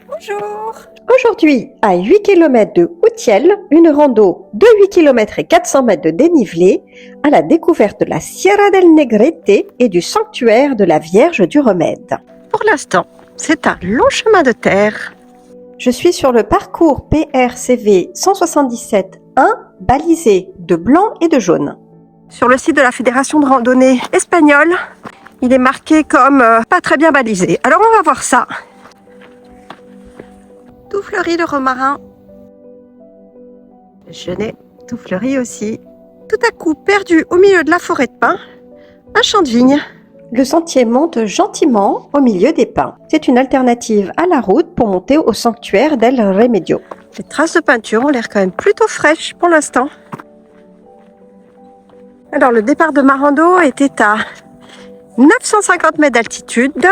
Bonjour. Aujourd'hui, à 8 km de Utiel, une rando de 8 km et 400 mètres de dénivelé à la découverte de la Sierra del Negrete et du sanctuaire de la Vierge du Remède. Pour l'instant, c'est un long chemin de terre. Je suis sur le parcours PRCV 177-1, balisé de blanc et de jaune. Sur le site de la Fédération de randonnée espagnole, il est marqué comme pas très bien balisé. Alors on va voir ça. Tout fleuri le romarin. Le genêt, tout fleuri aussi. Tout à coup, perdu au milieu de la forêt de pins, un champ de vigne. Le sentier monte gentiment au milieu des pins. C'est une alternative à la route pour monter au sanctuaire del Remedio. Les traces de peinture ont l'air quand même plutôt fraîches pour l'instant. Alors le départ de ma rando était à 950 mètres d'altitude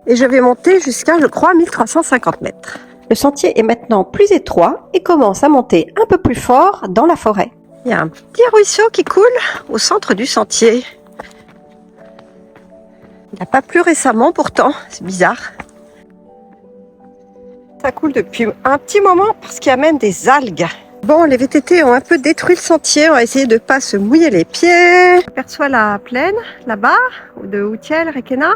et je vais monter jusqu'à, je crois, 1350 mètres. Le sentier est maintenant plus étroit et commence à monter un peu plus fort dans la forêt. Il y a un petit ruisseau qui coule au centre du sentier. Il n'a pas plu récemment pourtant, c'est bizarre. Ça coule depuis un petit moment parce qu'il y a même des algues. Bon, les VTT ont un peu détruit le sentier, on va essayer de ne pas se mouiller les pieds. On aperçoit la plaine là-bas, de Utiel, Requena.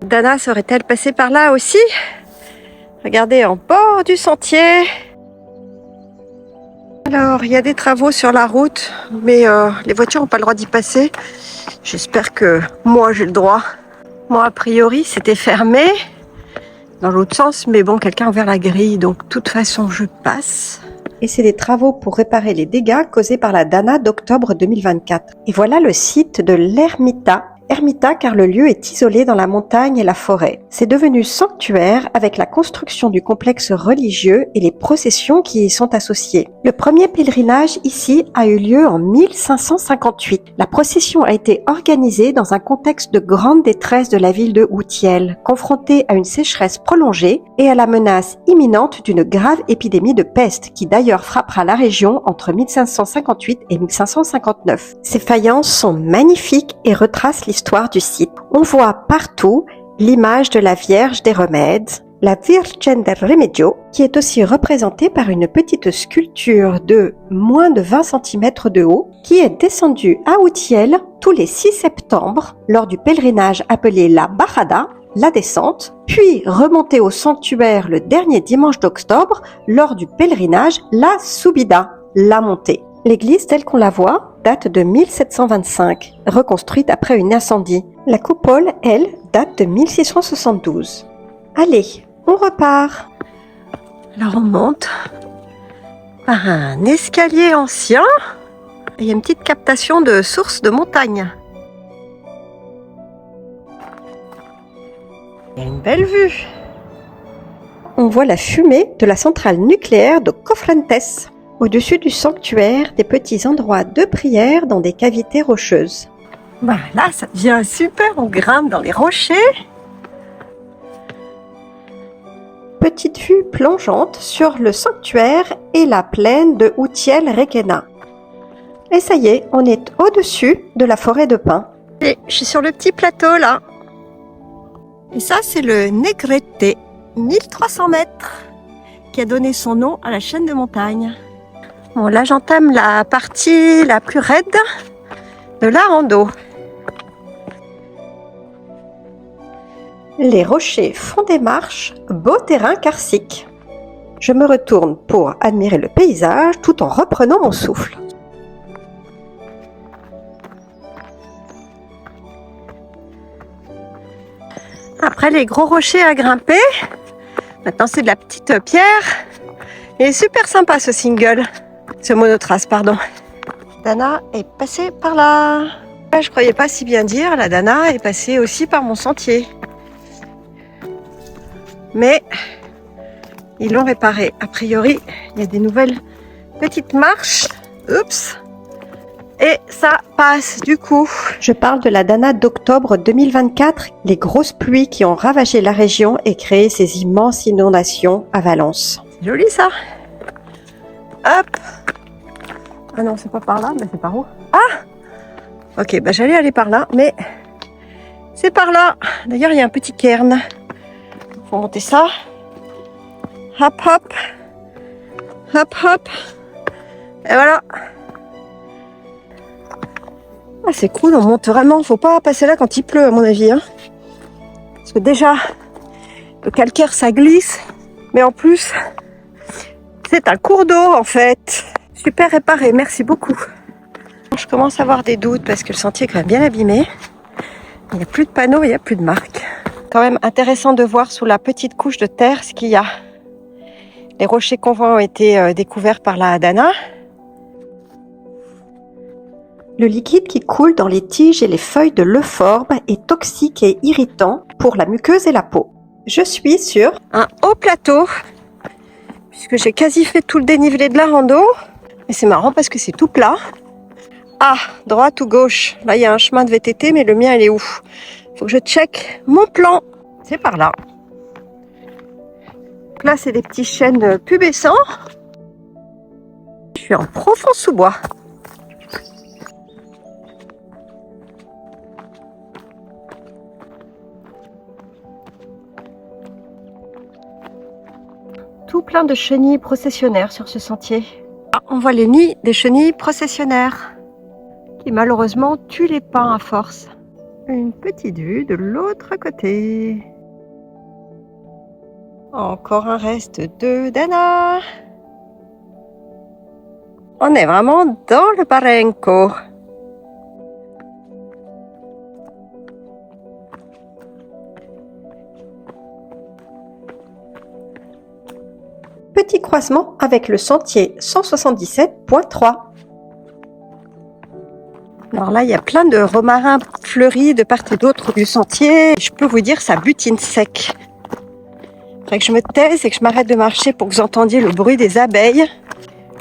Dana serait-elle passée par là aussi? Regardez en bord du sentier. Alors, il y a des travaux sur la route, mais les voitures n'ont pas le droit d'y passer. J'espère que moi, j'ai le droit. Moi, a priori, c'était fermé dans l'autre sens, mais bon, quelqu'un a ouvert la grille, donc de toute façon, je passe. Et c'est des travaux pour réparer les dégâts causés par la Dana d'octobre 2024. Et voilà le site de l'Ermita. Ermita car le lieu est isolé dans la montagne et la forêt. C'est devenu sanctuaire avec la construction du complexe religieux et les processions qui y sont associées. Le premier pèlerinage ici a eu lieu en 1558. La procession a été organisée dans un contexte de grande détresse de la ville de Utiel, confrontée à une sécheresse prolongée et à la menace imminente d'une grave épidémie de peste qui d'ailleurs frappera la région entre 1558 et 1559. Ces faïences sont magnifiques et retracent l'histoire du site. On voit partout l'image de la Vierge des Remèdes, la Virgen del Remedio, qui est aussi représentée par une petite sculpture de moins de 20 cm de haut, qui est descendue à Utiel tous les 6 septembre lors du pèlerinage appelé la Bajada, la descente, puis remontée au sanctuaire le dernier dimanche d'octobre lors du pèlerinage la Subida, la montée. L'église telle qu'on la voit date de 1725, reconstruite après un incendie. La coupole, elle, date de 1672. Allez, on repart. Alors on monte par un escalier ancien. Il y a une petite captation de source de montagne. Il y a une belle vue. On voit la fumée de la centrale nucléaire de Cofrentes. Au-dessus du sanctuaire, des petits endroits de prière dans des cavités rocheuses. Là, ça devient super, on grimpe dans les rochers. Petite vue plongeante sur le sanctuaire et la plaine de Utiel Requena. Et ça y est, on est au-dessus de la forêt de pins. Et je suis sur le petit plateau là. Et ça, c'est le Negrete, 1300 mètres, qui a donné son nom à la chaîne de montagne. Bon, là, j'entame la partie la plus raide de la rando. Les rochers font des marches, beau terrain karstique. Je me retourne pour admirer le paysage tout en reprenant mon souffle. Après les gros rochers à grimper, maintenant c'est de la petite pierre. Il est super sympa ce single. Ce monotrace, pardon. Dana est passée par là. Je croyais pas si bien dire, la Dana est passée aussi par mon sentier. Mais ils l'ont réparé. A priori, il y a des nouvelles petites marches. Oups. Et ça passe du coup. Je parle de la Dana d'octobre 2024, les grosses pluies qui ont ravagé la région et créé ces immenses inondations à Valence. C'est joli ça. Hop. Ah non, c'est pas par là, mais c'est par où? Ah! Ok, bah j'allais aller par là, mais c'est par là. D'ailleurs, il y a un petit cairn. Faut monter ça. Hop, hop. Hop, hop. Et voilà. Ah, c'est cool, on monte vraiment. Faut pas passer là quand il pleut, à mon avis. Hein. Parce que déjà, le calcaire, ça glisse. Mais en plus, c'est un cours d'eau, en fait. Super réparé, merci beaucoup. Je commence à avoir des doutes parce que le sentier est quand même bien abîmé. Il n'y a plus de panneaux, il n'y a plus de marques. Quand même intéressant de voir sous la petite couche de terre ce qu'il y a. Les rochers convents ont été découverts par la Dana. Le liquide qui coule dans les tiges et les feuilles de l'euphorbe est toxique et irritant pour la muqueuse et la peau. Je suis sur un haut plateau, puisque j'ai quasi fait tout le dénivelé de la rando. Et c'est marrant parce que c'est tout plat. Ah, droite ou gauche? Là, il y a un chemin de VTT, mais le mien, il est où? Faut que je check mon plan. C'est par là. Donc là, c'est des petits chênes pubescents. Je suis en profond sous-bois. Tout plein de chenilles processionnaires sur ce sentier. Ah, on voit les nids des chenilles processionnaires qui malheureusement tuent les pins à force. Une petite vue de l'autre côté. Encore un reste de Dana. On est vraiment dans le Barranco. petit croisement avec le sentier 177.3. Alors là, il y a plein de romarins fleuris de part et d'autre du sentier. Je peux vous dire, ça butine sec. Il faudrait que je me taise et que je m'arrête de marcher pour que vous entendiez le bruit des abeilles.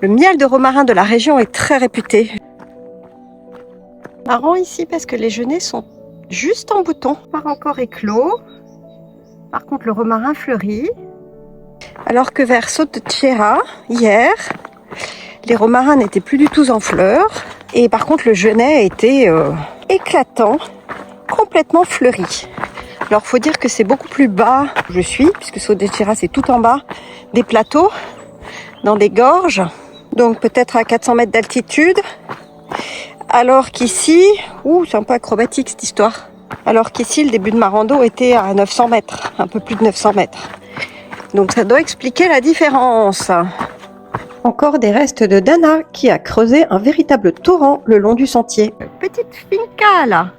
Le miel de romarin de la région est très réputé. Marrant ici parce que les genêts sont juste en bouton. Pas encore éclos. Par contre, le romarin fleurit. Alors que vers Sototchera, hier, les romarins n'étaient plus du tout en fleurs. Et par contre, le genêt était éclatant, complètement fleuri. Alors, il faut dire que c'est beaucoup plus bas où je suis, puisque Sototchera, c'est tout en bas des plateaux, dans des gorges, donc peut-être à 400 mètres d'altitude. Alors qu'ici, c'est un peu acrobatique cette histoire. Alors qu'ici, le début de ma rando était à 900 mètres, un peu plus de 900 mètres. Donc ça doit expliquer la différence. Encore des restes de Dana qui a creusé un véritable torrent le long du sentier. Petite finca là.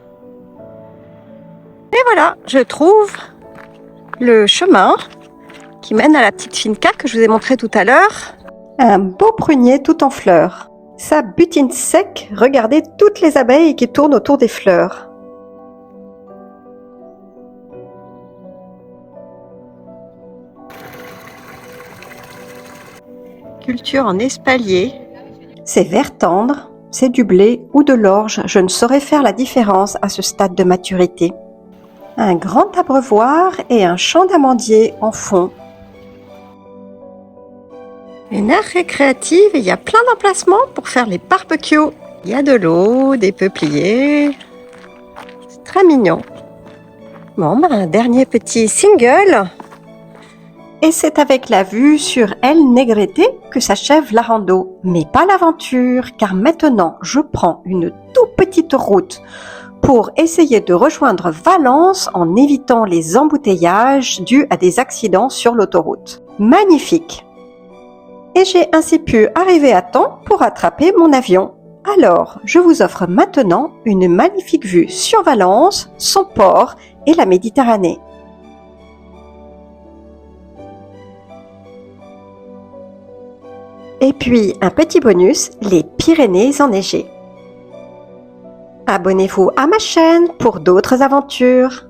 Et voilà, je trouve le chemin qui mène à la petite finca que je vous ai montré tout à l'heure. Un beau prunier tout en fleurs. Ça butine sec, regardez toutes les abeilles qui tournent autour des fleurs. Culture en espalier. C'est vert tendre, c'est du blé ou de l'orge, je ne saurais faire la différence à ce stade de maturité. Un grand abreuvoir et un champ d'amandiers en fond. Une aire récréative et il y a plein d'emplacements pour faire les barbecues. Il y a de l'eau, des peupliers. C'est très mignon. Bon, un dernier petit single. Et c'est avec la vue sur El Negrete que s'achève la rando. Mais pas l'aventure, car maintenant je prends une toute petite route pour essayer de rejoindre Valence en évitant les embouteillages dus à des accidents sur l'autoroute. Magnifique! Et j'ai ainsi pu arriver à temps pour attraper mon avion. Alors, je vous offre maintenant une magnifique vue sur Valence, son port et la Méditerranée. Et puis, un petit bonus, les Pyrénées enneigées. Abonnez-vous à ma chaîne pour d'autres aventures.